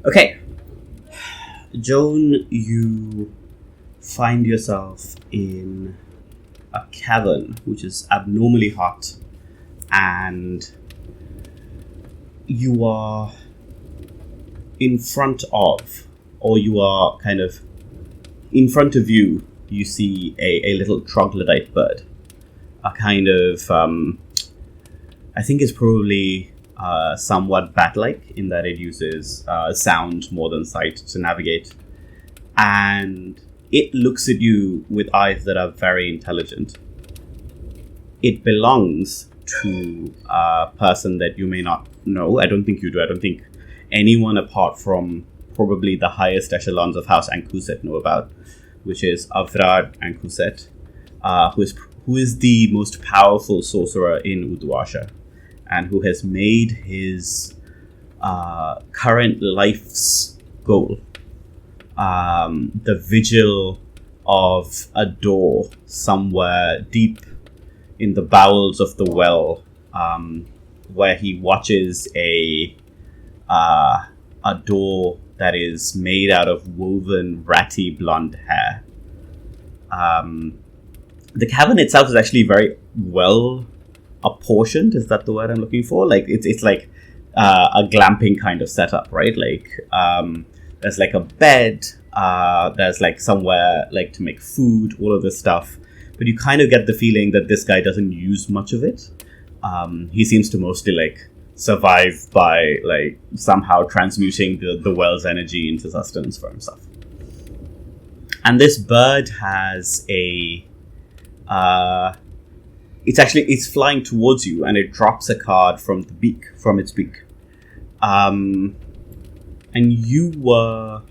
Okay. Joan, you find yourself in a cavern which is abnormally hot, and you are in front of, or you are kind of in front of you, you see a little troglodyte bird. A kind of, I think it's probably somewhat bat-like in that it uses sound more than sight to navigate. And it looks at you with eyes that are very intelligent. It belongs to a person that you may not know. I don't think you do. I don't think anyone apart from probably the highest echelons of House Ankuset know about, which is Avrad Ankuset, who is the most powerful sorcerer in Uduasha, and who has made his current life's goal the vigil of a door somewhere deep in the bowels of the well, where he watches a door that is made out of woven ratty blonde hair. The cavern itself is actually very well apportioned. Is that the word I'm looking for? Like it's like a glamping kind of setup, right? Like there's like a bed, there's like somewhere like to make food, all of this stuff. But you kind of get the feeling that this guy doesn't use much of it. He seems to mostly like survive by like somehow transmuting the well's energy into sustenance for himself. And this bird has a it's flying towards you, and it drops a card from its beak. And you were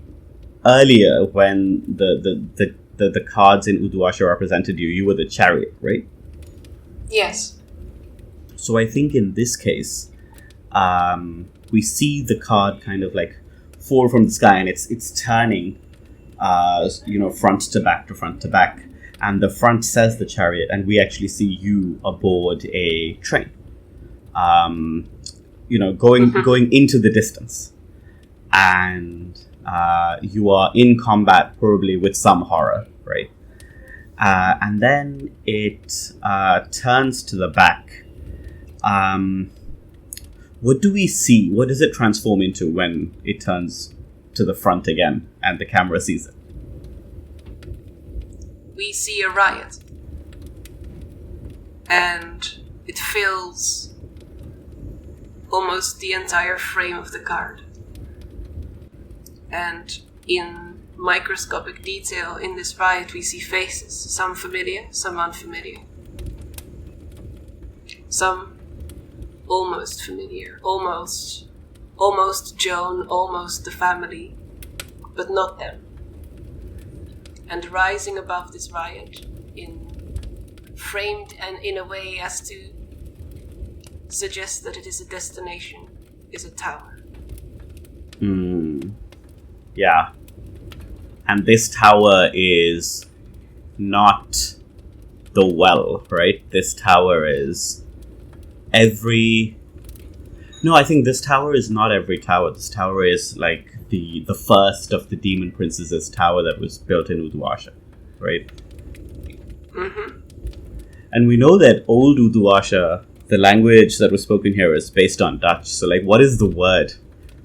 earlier when the cards in Uduasha represented you. You were the chariot, right? Yes. So I think in this case, we see the card kind of like fall from the sky, and it's turning, front to back. And the front says the chariot, and we actually see you aboard a train, going into the distance. And you are in combat, probably with some horror, right? And then it turns to the back. What do we see? What does it transform into when it turns to the front again and the camera sees it? We see a riot, and it fills almost the entire frame of the card. And in microscopic detail in this riot, we see faces, some familiar, some unfamiliar. Some almost familiar, almost Joan, almost the family, but not them. And rising above this riot, framed and in a way as to suggest that it is a destination, is a tower. Yeah. And this tower is not the well, right? This tower is No, I think this tower is not every tower. This tower is like the first of the Demon Princess's tower that was built in Uduasha, right? Mm-hmm. And we know that old Uduasha, the language that was spoken here, is based on Dutch. So, like, what is the word,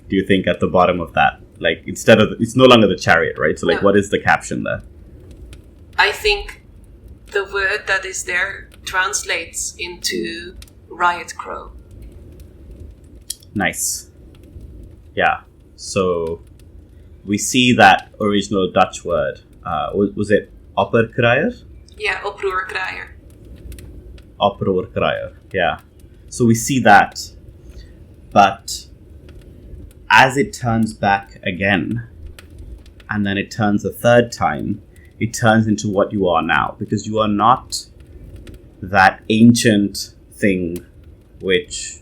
do you think, at the bottom of that? Like, it's no longer the chariot, right? So, like, What is the caption there? I think the word that is there translates into riot crow. Nice. Yeah. So we see that original Dutch word. Was it Oproerkraaier? Yeah, Oproerkraaier. Oproerkraaier, yeah. So we see that. But as it turns back again, and then it turns a third time, it turns into what you are now. Because you are not that ancient thing which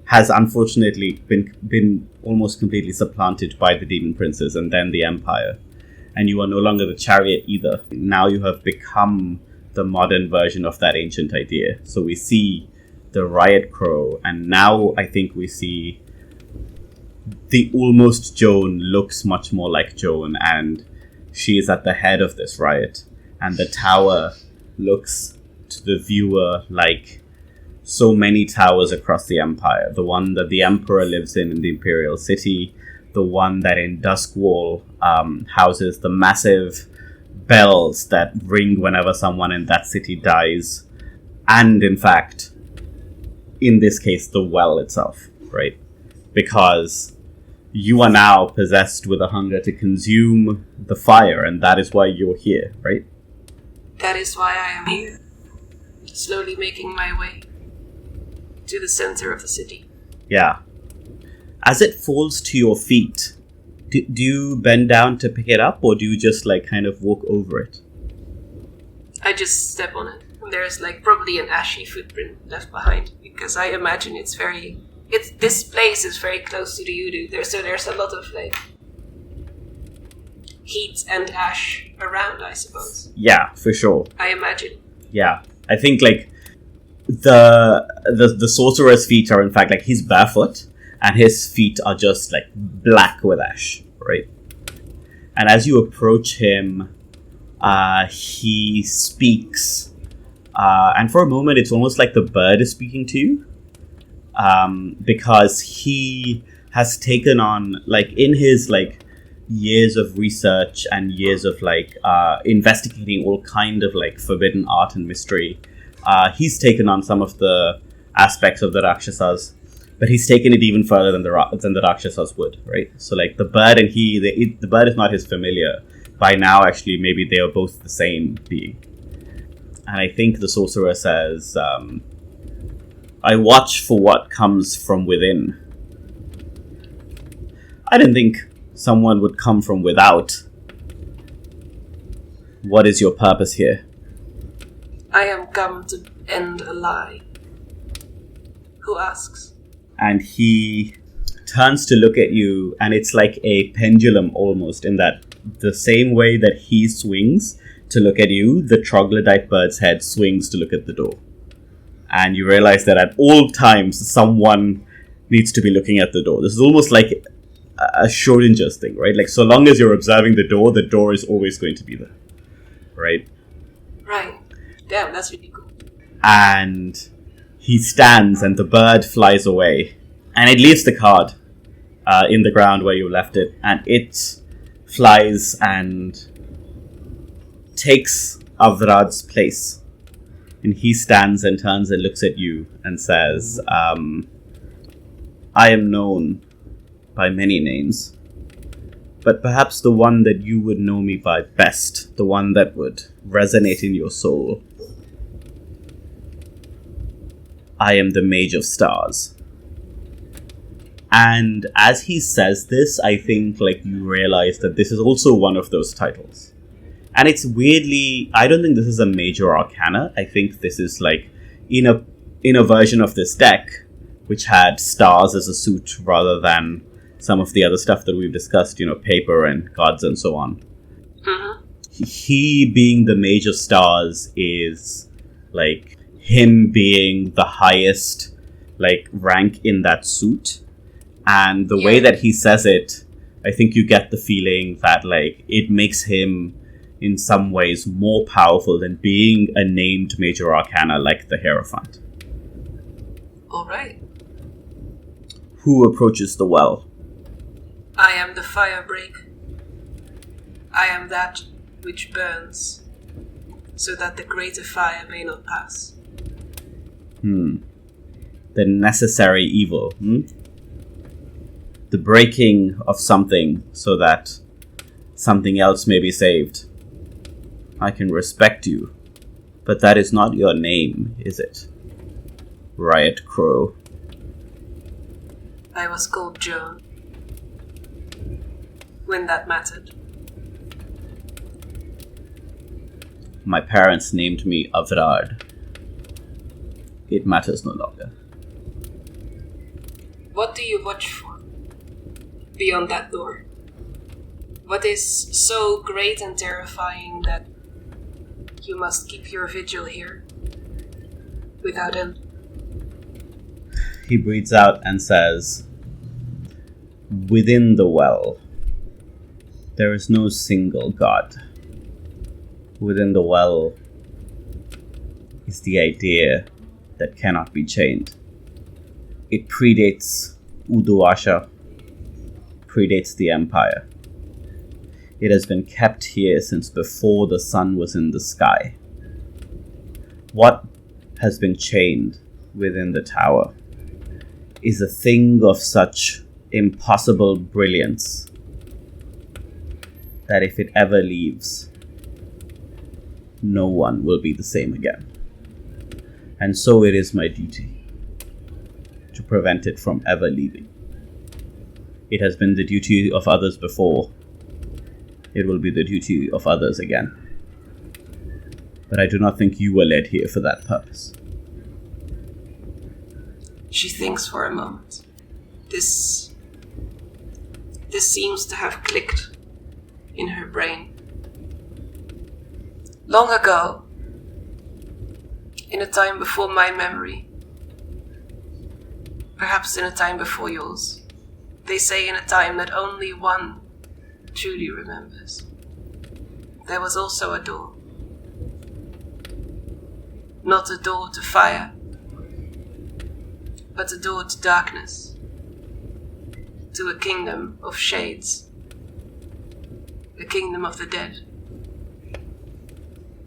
has unfortunately been almost completely supplanted by the Demon Princes and then the Empire. And you are no longer the chariot either. Now you have become the modern version of that ancient idea. So we see the riot crow, and now I think we see the almost Joan looks much more like Joan, and she is at the head of this riot. And the tower looks to the viewer like so many towers across the empire. The one that the emperor lives in the imperial city, the one that in Duskwall houses the massive bells that ring whenever someone in that city dies, and in fact, in this case, the well itself, right? Because you are now possessed with a hunger to consume the fire, and that is why you're here, right? That is why I am here, slowly making my way to the center of the city. Yeah. As it falls to your feet, do you bend down to pick it up, or do you just kind of walk over it? I just step on it. There's probably an ashy footprint left behind, because I imagine this place is very close to the Udu. So there's a lot of heat and ash around, I suppose. Yeah, for sure. I imagine. Yeah, I think the sorcerer's feet are in fact he's barefoot, and his feet are just black with ash, right? And as you approach him, he speaks, and for a moment it's almost like the bird is speaking to you, because he has taken on, in his years of research and years of investigating all kind of forbidden art and mystery, he's taken on some of the aspects of the Rakshasas, but he's taken it even further than the Rakshasas would, right? So the bird and the bird is not his familiar. By now, actually, maybe they are both the same being. And I think the sorcerer says, I watch for what comes from within. I didn't think someone would come from without. What is your purpose here? I am come to end a lie. Who asks? And he turns to look at you, and it's like a pendulum almost, in that the same way that he swings to look at you, the troglodyte bird's head swings to look at the door. And you realize that at all times, someone needs to be looking at the door. This is almost like a Schrodinger's thing, right? So long as you're observing the door is always going to be there, right? Right. Damn, that's really cool. And he stands, and the bird flies away, and it leaves the card in the ground where you left it, and it flies and takes Avrad's place. And he stands and turns and looks at you and says, I am known by many names, but perhaps the one that you would know me by best, the one that would resonate in your soul, I am the Mage of Stars. And as he says this, I think you realize that this is also one of those titles. And it's weirdly, I don't think this is a major arcana. I think this is in a version of this deck, which had stars as a suit rather than some of the other stuff that we've discussed, paper and gods and so on. Mm-hmm. He being the Mage of Stars is him being the highest rank in that suit. And the way that he says it, I think you get the feeling that it makes him in some ways more powerful than being a named major arcana like the Hierophant. Alright. Who approaches the well? I am the firebreak. I am that which burns, so that the greater fire may not pass. The necessary evil, The breaking of something so that something else may be saved. I can respect you, but that is not your name, is it? Riot Crow. I was called Joan, when that mattered. My parents named me Avrad. It matters no longer. What do you watch for beyond that door? What is so great and terrifying that you must keep your vigil here without end? He breathes out and says, within the well, there is no single god. Within the well is the idea that cannot be chained. It predates Uduasha, predates the Empire. It has been kept here since before the sun was in the sky. What has been chained within the tower is a thing of such impossible brilliance that if it ever leaves, no one will be the same again. And so it is my duty to prevent it from ever leaving. It has been the duty of others before. It will be the duty of others again. But I do not think you were led here for that purpose. She thinks for a moment. This seems to have clicked in her brain. Long ago, in a time before my memory, perhaps in a time before yours, they say in a time that only one truly remembers, there was also a door. Not a door to fire, but a door to darkness, to a kingdom of shades, a kingdom of the dead.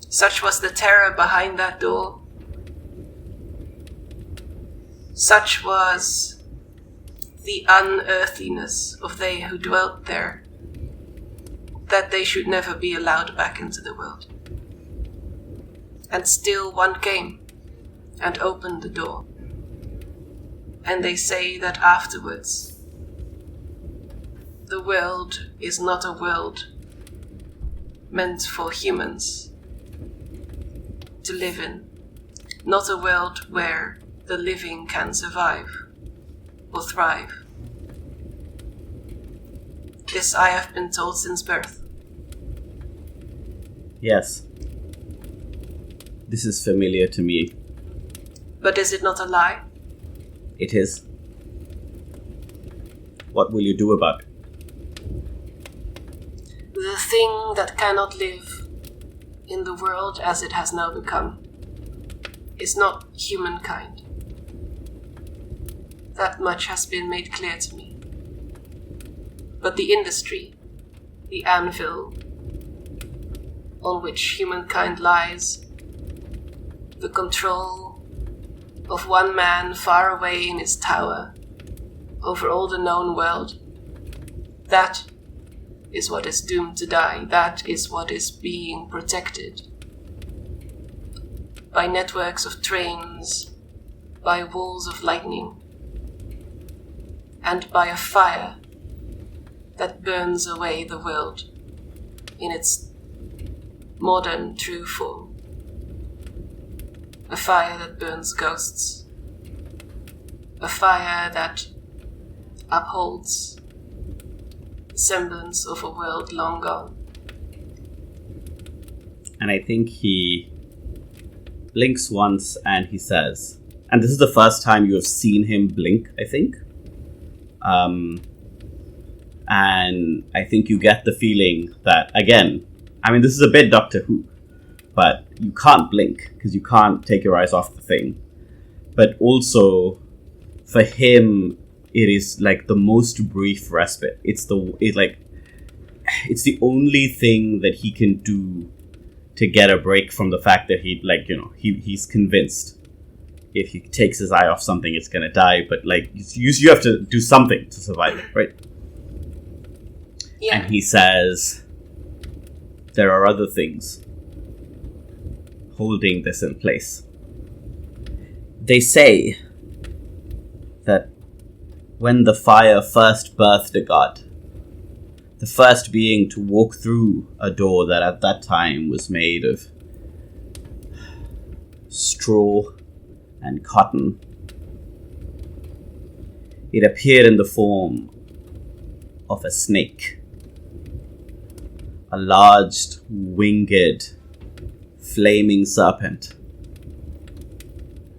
Such was the terror behind that door. Such was the unearthliness of they who dwelt there, that they should never be allowed back into the world. And still one came and opened the door. And they say that afterwards, the world is not a world meant for humans to live in, not a world where the living can survive or thrive. This I have been told since birth. Yes. This is familiar to me. But is it not a lie? It is. What will you do about it? The thing that cannot live in the world as it has now become is not humankind. That much has been made clear to me. But the industry, the anvil on which humankind lies, the control of one man far away in his tower over all the known world, that is what is doomed to die. That is what is being protected by networks of trains, by walls of lightning, and by a fire that burns away the world in its modern true form. A fire that burns ghosts. A fire that upholds the semblance of a world long gone. And I think he blinks once and he says, and this is the first time you have seen him blink, I think. And I think you get the feeling that, again, I mean, this is a bit Doctor Who, but you can't blink because you can't take your eyes off the thing. But also, for him, it is like the most brief respite. It's the only thing that he can do to get a break from the fact that he's convinced if he takes his eye off something, it's gonna die. But you have to do something to survive it, right? Yeah. And he says, there are other things holding this in place. They say that when the fire first birthed a god, the first being to walk through a door that at that time was made of straw and cotton, it appeared in the form of a snake. A large, winged, flaming serpent,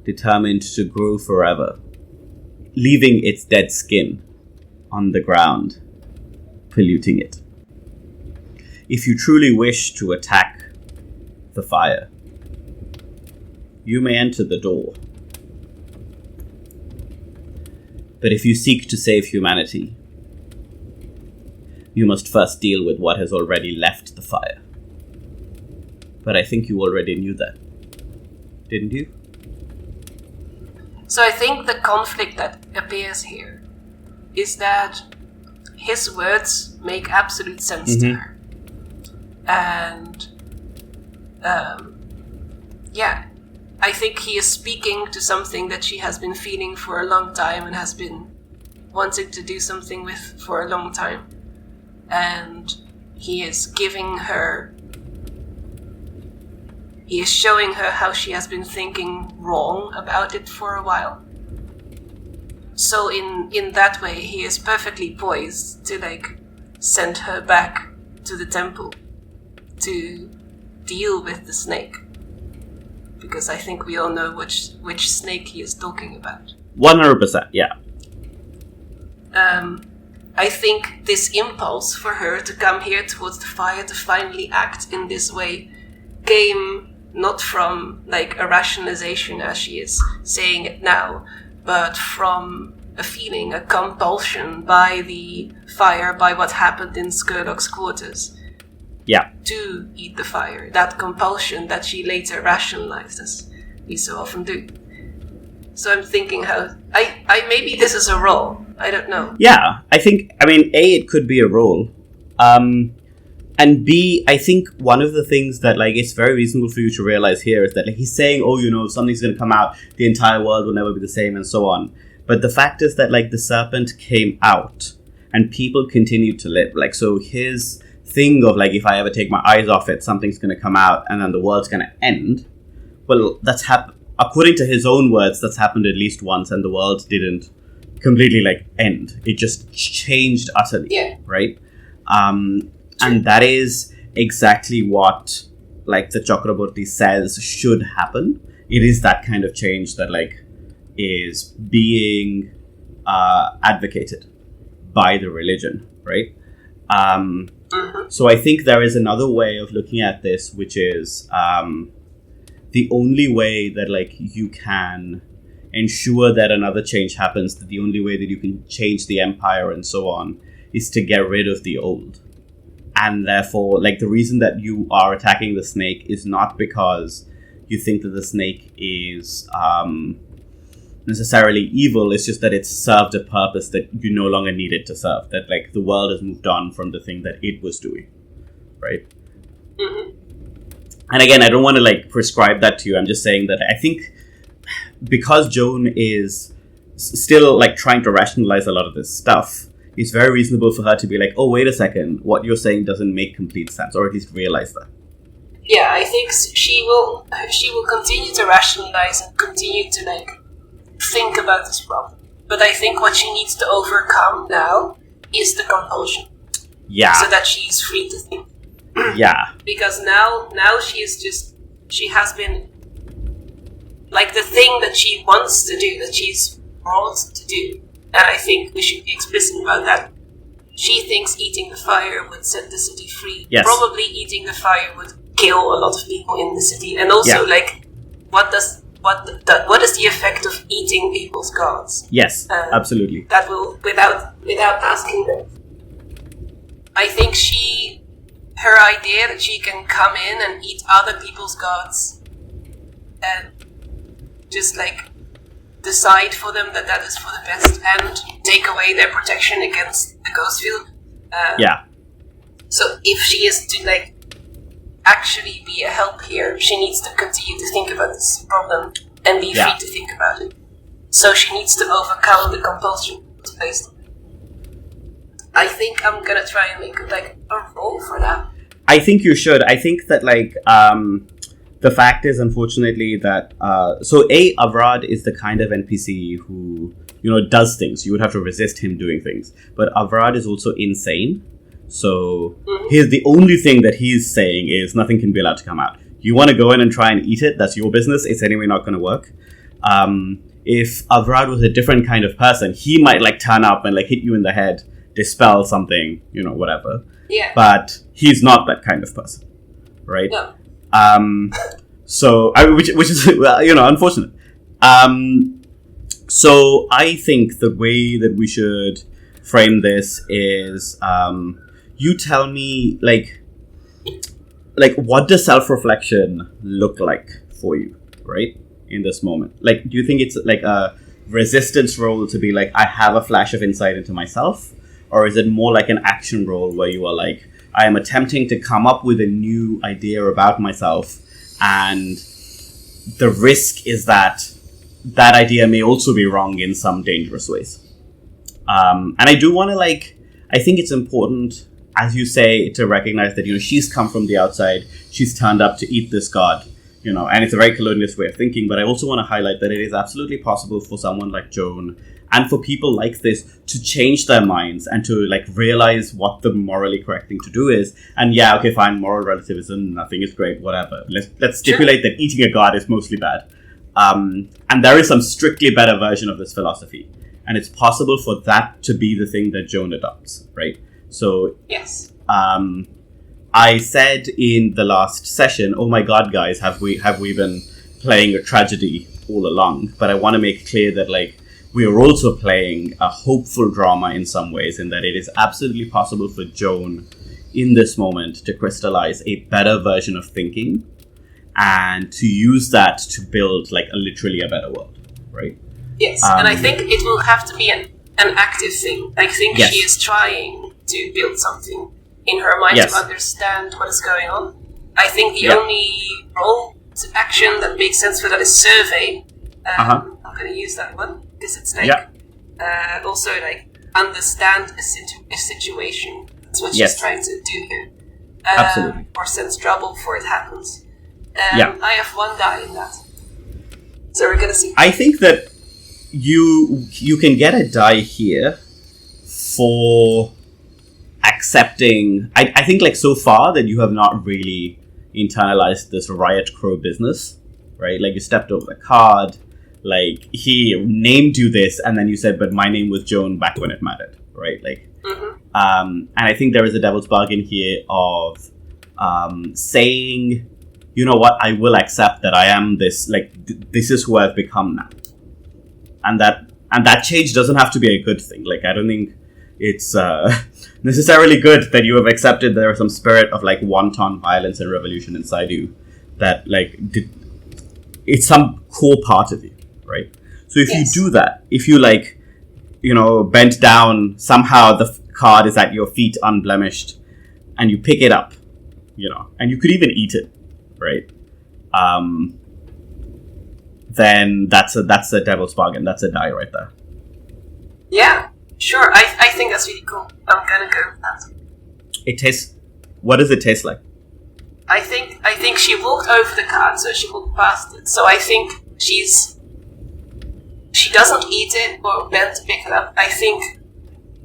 determined to grow forever, leaving its dead skin on the ground, polluting it. If you truly wish to attack the fire, you may enter the door. But if you seek to save humanity, you must first deal with what has already left the fire. But I think you already knew that, didn't you? So I think the conflict that appears here is that his words make absolute sense to her. And, I think he is speaking to something that she has been feeling for a long time and has been wanting to do something with for a long time. And he is giving her... He is showing her how she has been thinking wrong about it for a while. So in that way, he is perfectly poised to, send her back to the temple to deal with the snake. Because I think we all know which snake he is talking about. 100%, yeah. I think this impulse for her to come here towards the fire to finally act in this way came not from a rationalization as she is saying it now, but from a feeling, a compulsion by the fire, by what happened in Skurlock's quarters. Yeah. To eat the fire. That compulsion that she later rationalized, as we so often do. So I'm thinking how... I maybe this is a role. I don't know. Yeah, A, it could be a role. And B, I think one of the things that, it's very reasonable for you to realize here is that, he's saying, something's going to come out, the entire world will never be the same, and so on. But the fact is that, the serpent came out, and people continued to live. So his thing of, if I ever take my eyes off it, something's going to come out, and then the world's going to end. Well, that's according to his own words, that's happened at least once, and the world didn't completely, end. It just changed utterly, right? And that is exactly what, the Chakraborty says should happen. It is that kind of change that, is being advocated by the religion, right? So I think there is another way of looking at this, which is the only way that, you can ensure that another change happens, that the only way that you can change the empire and so on, is to get rid of the old. And therefore, the reason that you are attacking the snake is not because you think that the snake is necessarily evil. It's just that it's served a purpose that you no longer need it to serve. That, the world has moved on from the thing that it was doing. Right? Mm-hmm. And again, I don't want to, prescribe that to you. I'm just saying that I think because Joan is still, trying to rationalize a lot of this stuff, it's very reasonable for her to be oh, wait a second, what you're saying doesn't make complete sense, or at least realize that. Yeah, I think she will continue to rationalize and continue to, think about this problem. But I think what she needs to overcome now is the compulsion. Yeah. So that she's free to think. Yeah. Because now she has been, the thing that she wants to do, that she's brought to do. And I think we should be explicit about that. She thinks eating the fire would set the city free. Yes. Probably eating the fire would kill a lot of people in the city. And also, what is the effect of eating people's gods? Yes, absolutely. That will, without asking them. I think her idea that she can come in and eat other people's gods and just decide for them that is for the best and take away their protection against the ghost field. So if she is to actually be a help here, she needs to continue to think about this problem and be free to think about it. So she needs to overcome the compulsion that's placed on it. I think I'm gonna try and make a role for that. I think you should. I think that the fact is, unfortunately, that Avrad is the kind of NPC who, does things. You would have to resist him doing things. But Avrad is also insane. So the only thing that he's saying is nothing can be allowed to come out. You want to go in and try and eat it, that's your business. It's anyway not going to work. if Avrad was a different kind of person, he might like turn up and like hit you in the head, dispel something, whatever. Yeah. But he's not that kind of person, right? No. So which is unfortunate. So I think the way that we should frame this is, you tell me like what does self-reflection look like for you, right? In this moment, like, do you think it's like a resistance role to be like, I have a flash of insight into myself, or is it more like an action role where you are like, I am attempting to come up with a new idea about myself, and the risk is that that idea may also be wrong in some dangerous ways. And I do want to I think it's important, as you say, to recognize that, she's come from the outside, she's turned up to eat this god, and it's a very colonialist way of thinking, but I also want to highlight that it is absolutely possible for someone like Joan and for people like this to change their minds and to realize what the morally correct thing to do is. And yeah, okay, fine, moral relativism, nothing is great, whatever. Let's stipulate that eating a god is mostly bad. And there is some strictly better version of this philosophy. And it's possible for that to be the thing that Joan adopts, right? So, yes. I said in the last session, oh my god, guys, have we been playing a tragedy all along? But I want to make clear that we are also playing a hopeful drama in some ways, in that it is absolutely possible for Joan in this moment to crystallize a better version of thinking and to use that to build literally a better world, right? Yes, and I think it will have to be an active thing. I think yes. She is trying to build something in her mind yes. to understand what is going on. I think the only role to action that makes sense for that is survey. I'm going to use that one because it's also understand a situation. That's what she's trying to do here. Absolutely. Or sense trouble before it happens. I have one die in that. So we're going to see. I think that you can get a die here for accepting. I think so far that you have not really internalized this Riot Crow business, right? You stepped over the card, he named you this, and then you said, but my name was Joan back when it mattered, right? And I think there is a devil's bargain here of saying, you know what, I will accept that I am this, this is who I've become now. And that change doesn't have to be a good thing. I don't think it's necessarily good that you have accepted there is some spirit of wanton violence and revolution inside you that it's some core part of you, right? So if you do that, if you bent down, somehow the card is at your feet unblemished, and you pick it up, and you could even eat it, right? Then that's a devil's bargain. That's a die right there. Yeah, sure. I think that's really cool. I'm gonna go with that. It tastes. What does it taste like? I think she walked over the card, so she walked past it. So I think she doesn't eat it or bend to pick it up. I think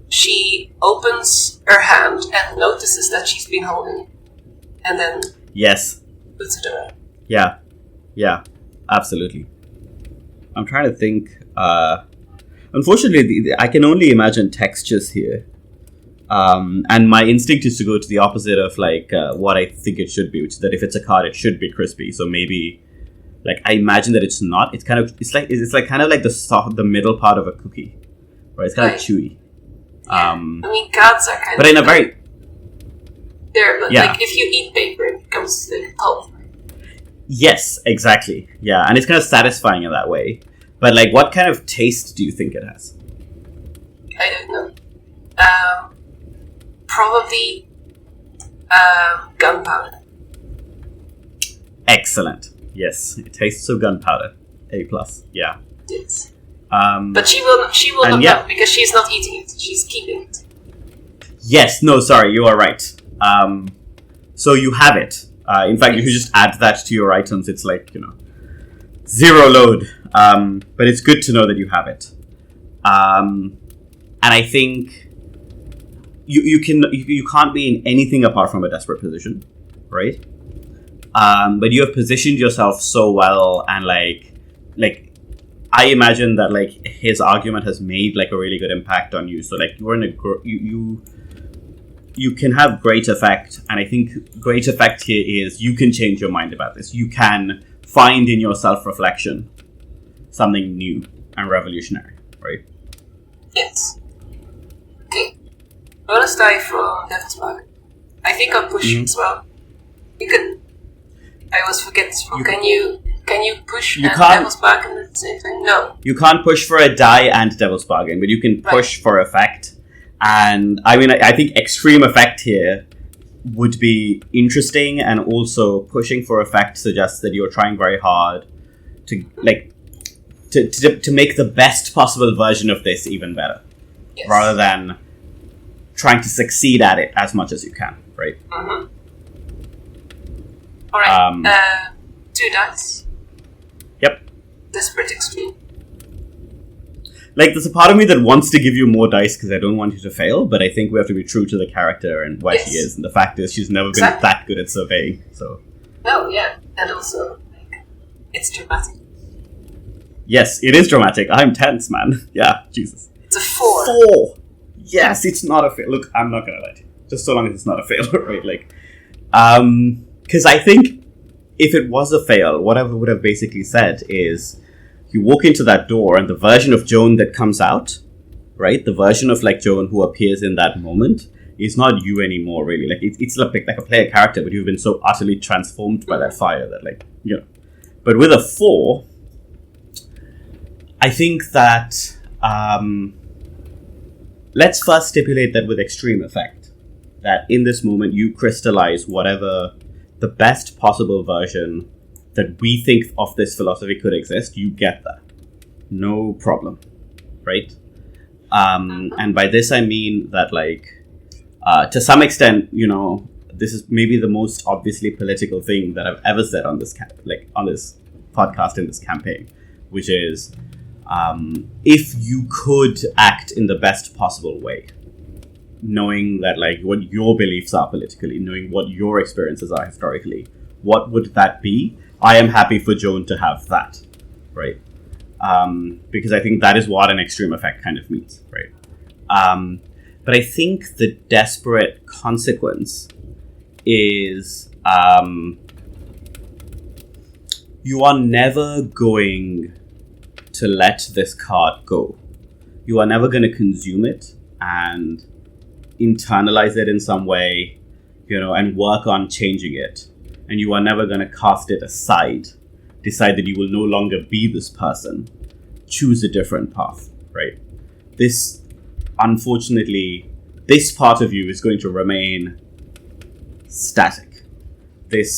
she opens her hand and notices that she's been holding it, and then puts it away. Yeah, absolutely. I'm trying to think. Unfortunately, I can only imagine textures here. And my instinct is to go to the opposite of what I think it should be, which is that if it's a card, it should be crispy. So maybe, I imagine that it's not. It's kind of it's kind of like the middle part of a cookie, right? It's kind of chewy. Yeah. Cards are kind but in a very if you eat paper, it becomes pulp. Yes, exactly. Yeah, and it's kind of satisfying in that way. But what kind of taste do you think it has? I don't know. Probably gunpowder. Excellent. Yes, it tastes of gunpowder. A+. Yeah. Yes. But she will not know because she's not eating it. She's keeping it. Yes. No. Sorry. You are right. So you have it. In fact, if you just add that to your items, it's zero load. But it's good to know that you have it. And I think you can't be in anything apart from a desperate position, right? But you have positioned yourself so well, and I imagine that like his argument has made like a really good impact on you. So like you're in a you can have great effect, and I think great effect here is you can change your mind about this. You can find in your self-reflection something new and revolutionary, right? Yes. Okay. Bonus die for Devil's Bargain. I think I'll push as well. You can. I always forget this one. Can you push and Devil's Bargain at the same time? No. You can't push for a die and Devil's Bargain, but you can push for effect. And I mean, I think extreme effect here would be interesting, and also pushing for effect suggests that you're trying very hard to like to make the best possible version of this even better, rather than trying to succeed at it as much as you can, right? Mm-hmm. All right. 2 dice. Yep. Desperate extreme. Like, there's a part of me that wants to give you more dice because I don't want you to fail, but I think we have to be true to the character and why she is. And the fact is, she's never been that good at surveying, so... Oh, yeah. And also, like, it's dramatic. Yes, it is dramatic. I'm tense, man. Yeah, Jesus. It's a 4. 4! Yes, it's not a fail. Look, I'm not gonna lie to you. Just so long as it's not a fail, right? Like, because I think if it was a fail, what I would have basically said is... You walk into that door, and the version of Joan that comes out, right? The version of like Joan who appears in that moment is not you anymore, really. Like it's like a player character, but you've been so utterly transformed by that fire that, like, you know. But with a 4, I think that let's first stipulate that with extreme effect, that in this moment you crystallize whatever the best possible version that we think of this philosophy could exist. You get that. No problem. Right? And by this I mean that, like, to some extent, you know, this is maybe the most obviously political thing that I've ever said on this on this podcast in this campaign, which is if you could act in the best possible way, knowing that, like, what your beliefs are politically, knowing what your experiences are historically, what would that be? I am happy for Joan to have that, right? Because I think that is what an extreme effect kind of means, right? But I think the desperate consequence is you are never going to let this card go. You are never going to consume it and internalize it in some way, you know, and work on changing it. And you are never going to cast it aside, decide that you will no longer be this person, choose a different path, right? This, unfortunately, this part of you is going to remain static. This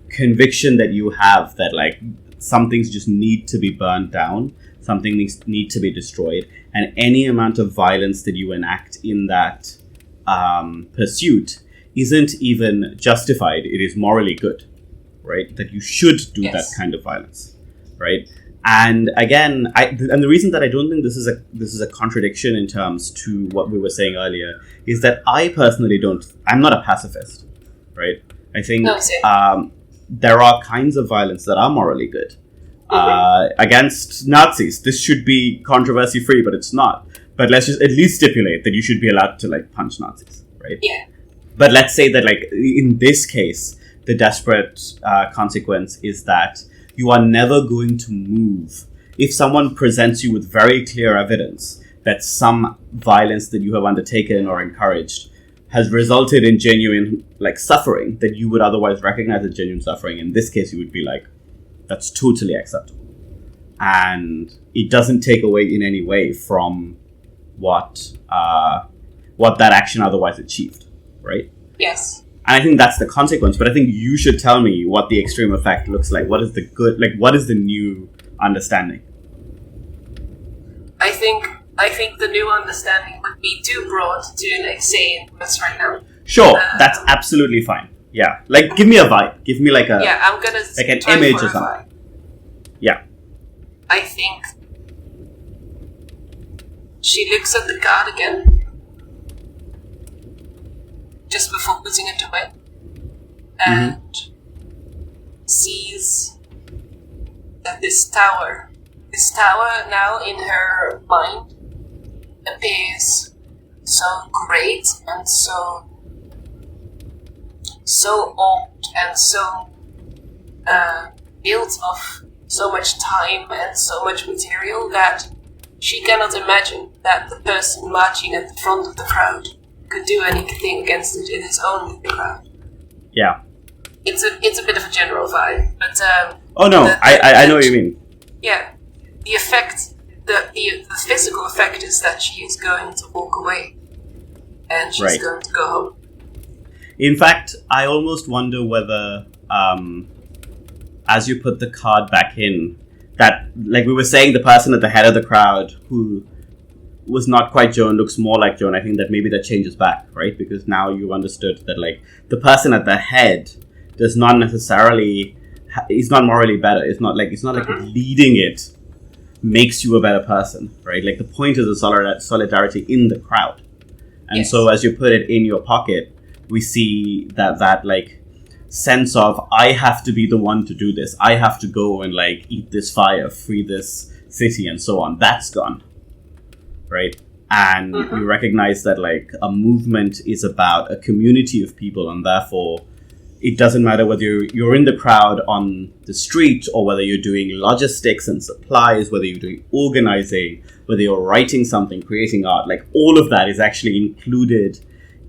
conviction that you have that, like, some things just need to be burned down, some things need to be destroyed, and any amount of violence that you enact in that pursuit isn't even justified. It is morally good, right? That you should do that kind of violence, right? And again, and the reason that I don't think this is a contradiction in terms to what we were saying earlier is that I personally I'm not a pacifist, right? I think there are kinds of violence that are morally good. Against Nazis, this should be controversy free, but it's not. But let's just at least stipulate that you should be allowed to, like, punch Nazis, right? Yeah. But let's say that, like, in this case, the desperate consequence is that you are never going to move. If someone presents you with very clear evidence that some violence that you have undertaken or encouraged has resulted in genuine, like, suffering that you would otherwise recognize as genuine suffering, in this case you would be like, that's totally acceptable. And it doesn't take away in any way from what that action otherwise achieved. Right? Yes. And I think that's the consequence, but I think you should tell me what the extreme effect looks like. What is the good, like, what is the new understanding? I think the new understanding would be too broad to, like, say in words right now. Sure, that's absolutely fine. Yeah. Like, give me a vibe. Give me, like, a... Yeah, I'm gonna... Like an image or something. Yeah. I think she looks at the card again, just before putting it away, and sees that this tower This tower now in her mind appears so great and so old and so built of so much time and so much material that she cannot imagine that the person marching at the front of the crowd could do anything against it in his own crowd. Yeah. It's a bit of a general vibe, but I know what you mean. Yeah, the effect, the physical effect is that she is going to walk away, and she's going to go home. In fact, I almost wonder whether, as you put the card back in, that, like we were saying, the person at the head of the crowd who was not quite Joan looks more like Joan. I think that maybe that changes back, right? Because now you've understood that, like, the person at the head does not necessarily, is not morally better. It's not like leading it makes you a better person, right? Like, the point is the solidarity in the crowd. And so as you put it in your pocket, we see that like, sense of, I have to be the one to do this. I have to go and, like, eat this fire, free this city, and so on. That's gone, right? And you recognize that, like, a movement is about a community of people, and therefore it doesn't matter whether you're in the crowd on the street or whether you're doing logistics and supplies, whether you're doing organizing, whether you're writing something, creating art. Like, all of that is actually included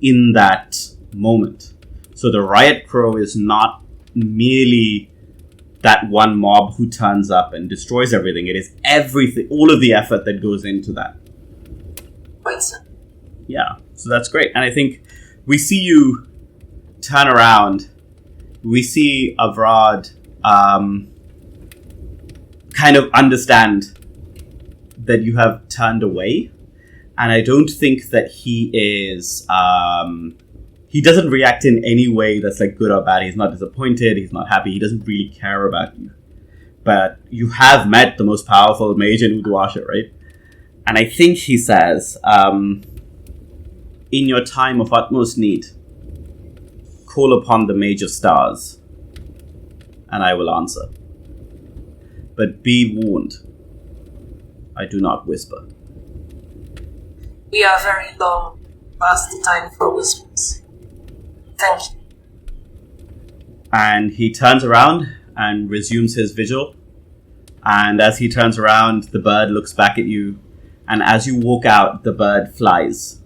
in that moment. So the riot crow is not merely that one mob who turns up and destroys everything. It is everything, all of the effort that goes into that. Yeah, so that's great. And I think we see you turn around. We see Avrad kind of understand that you have turned away. And I don't think that he is... he doesn't react in any way that's, like, good or bad. He's not disappointed. He's not happy. He doesn't really care about you. But you have met the most powerful mage in Uduasha, right? And I think he says, in your time of utmost need, call upon the Mage of Stars, and I will answer. But be warned, I do not whisper. We are very long past the time for whispers. Thank you. And he turns around and resumes his vigil. And as he turns around, the bird looks back at you. And as you walk out, the bird flies.